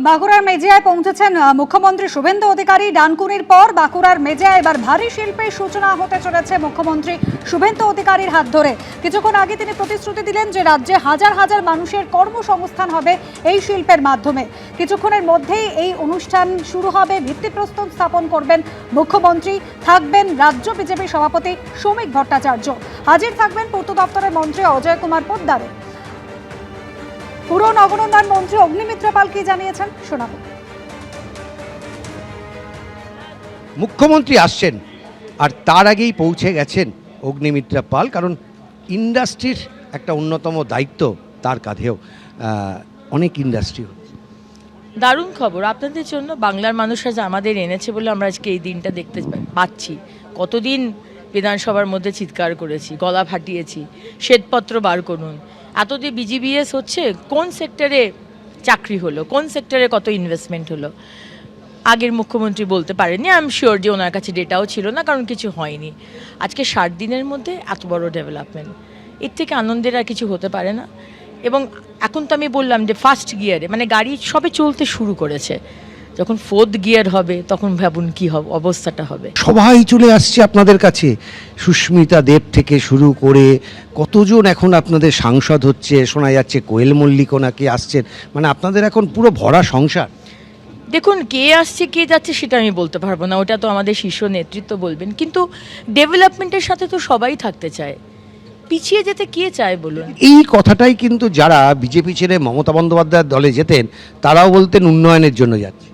বাঁকুড়ার মেজিয়ায় পৌঁছেছেন মুখ্যমন্ত্রী শুভেন্দু অধিকারী। ডানকুনির পর বাঁকুড়ার মেজিয়ায় এবার ভারী শিল্পের সূচনা হতে চলেছে মুখ্যমন্ত্রী শুভেন্দু অধিকারীর হাত ধরে। কিছুক্ষণ আগে তিনি প্রতিশ্রুতি দিলেন যে রাজ্যে হাজার হাজার মানুষের কর্মসংস্থান হবে এই শিল্পের মাধ্যমে। কিছুক্ষণের মধ্যেই এই অনুষ্ঠান শুরু হবে। ভিত্তিপ্রস্তর স্থাপন করবেন মুখ্যমন্ত্রী। থাকবেন রাজ্য বিজেপি সভাপতি শ্রমিক ভট্টাচার্য। হাজির থাকবেন পূর্ত দপ্তরের মন্ত্রী অজয় কুমার পোদ্দারে। পুর নগরোন্নয়ন মন্ত্রী অগ্নিমিত্র পাল কি জানিয়েছেন শোনাবো। মুখ্যমন্ত্রী আসছেন আর তার আগেই পৌঁছে গেছেন অগ্নিমিত্র পাল, কারণ ইন্ডাস্ট্রির একটা অন্যতম দায়িত্ব তার কাঁধেও। অনেক ইন্ডাস্ট্রি হচ্ছে। দারুণ খবর আপনাদের জন্য। বাংলার মানুষ আজ আমাদের এনেছে বলে আমরা আজকে এই দিনটা দেখতে পাচ্ছি। কতদিন বিধানসভার মধ্যে চিৎকার করেছি, গলা ফাটিয়েছি, শ্বেতপত্র বার করুন। এতদিন বিজিবিএস হচ্ছে, কোন সেক্টরে চাকরি হলো, কোন সেক্টরে কত ইনভেস্টমেন্ট হলো, আগের মুখ্যমন্ত্রী বলতে পারেননি। আই এম শিওর যে ওনার কাছে ডেটাও ছিল না, কারণ কিছু হয়নি। আজকে 60 দিনের মধ্যে এত বড় ডেভেলপমেন্ট, এর থেকে আনন্দের আর কিছু হতে পারে না। এবং এখন তো আমি বললাম যে ফার্স্ট গিয়ারে, মানে গাড়ি সবে চলতে শুরু করেছে, যখন 4th গিয়ার হবে তখন ভাবুন কি হবে, অবস্থাটা হবে। সবাই চলে আসছে আপনাদের কাছে, সুস্মিতা দেব থেকে শুরু করে কতজন এখন আপনাদের সাংসদ হচ্ছে, শোনা যাচ্ছে কোয়েল মল্লিকও নাকি আসছেন। মানে আপনাদের এখন পুরো ভরা সংসার। দেখুন, কে আসছে কে যাচ্ছে সেটা আমি বলতে পারবো না, ওটা তো আমাদের শীর্ষ নেতৃত্ব বলবেন। কিন্তু ডেভেলপমেন্টের সাথে তো সবাই থাকতে চায়, পিছিয়ে যেতে কে চায় বলুন। এই কথাটাই কিন্তু যারা বিজেপি ছেড়ে মমতা বন্দ্যোপাধ্যায়ের দলে যেতেন তারাও বলতেন উন্নয়নের জন্য যাচ্ছে।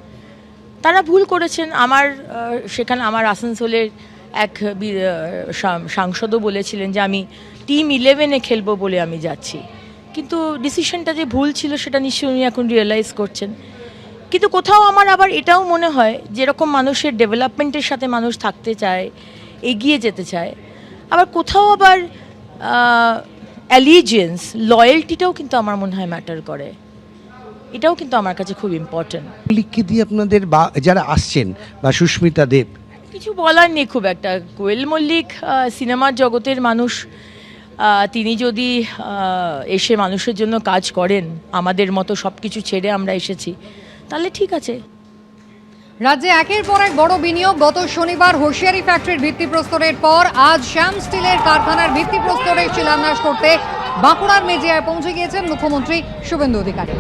তারা ভুল করেছেন। সেখানে আমার আসানসোলের এক সাংসদও বলেছিলেন যে আমি টিম 11-এ খেলবো বলে আমি যাচ্ছি। কিন্তু ডিসিশনটা যে ভুল ছিল সেটা নিশ্চয়ই উনি এখন রিয়েলাইজ করছেন। কিন্তু কোথাও আমার আবার এটাও মনে হয়, যেরকম মানুষের ডেভেলপমেন্টের সাথে মানুষ থাকতে চায়, এগিয়ে যেতে চায়, আবার কোথাও আবার অ্যালিজিয়েন্স, লয়্যালটিটাও কিন্তু আমার মনে হয় ম্যাটার করে। এটাও কিন্তু আমার কাছে খুব ইম্পর্টেন্ট। লিখে দিয়ে আপনাদের যারা আসছেন বা সুস্মিতা দেব, কিছু বলার নেই খুব একটা। কোয়েল মল্লিক সিনেমার জগতের মানুষ, তিনি যদি এসে মানুষের জন্য কাজ করেন, আমাদের মতো সব কিছু ছেড়ে আমরা এসেছি, তাহলে ঠিক আছে। রাজ্যে একের পর এক বড় বিনিয়োগ। গত শনিবার হোশিয়ারি ফ্যাক্টরির ভিত্তিপ্রস্তরের পর আজ শ্যাম স্টিলের কারখানার ভিত্তিপ্রস্তরের শিলান্যাস করতে বাঁকুড়ার মেজিয়ায় পৌঁছে গিয়েছেন মুখ্যমন্ত্রী শুভেন্দু অধিকারী।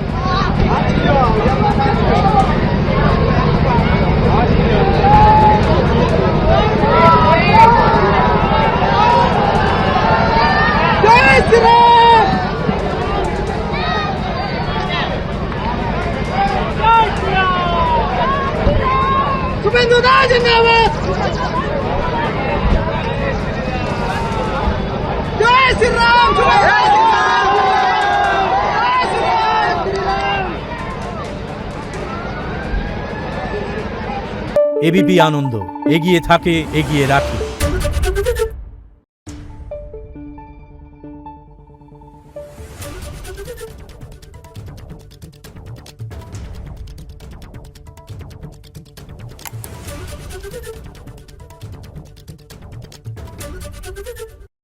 এবিপি আনন্দ, এগিয়ে থাকে, এগিয়ে রাখে।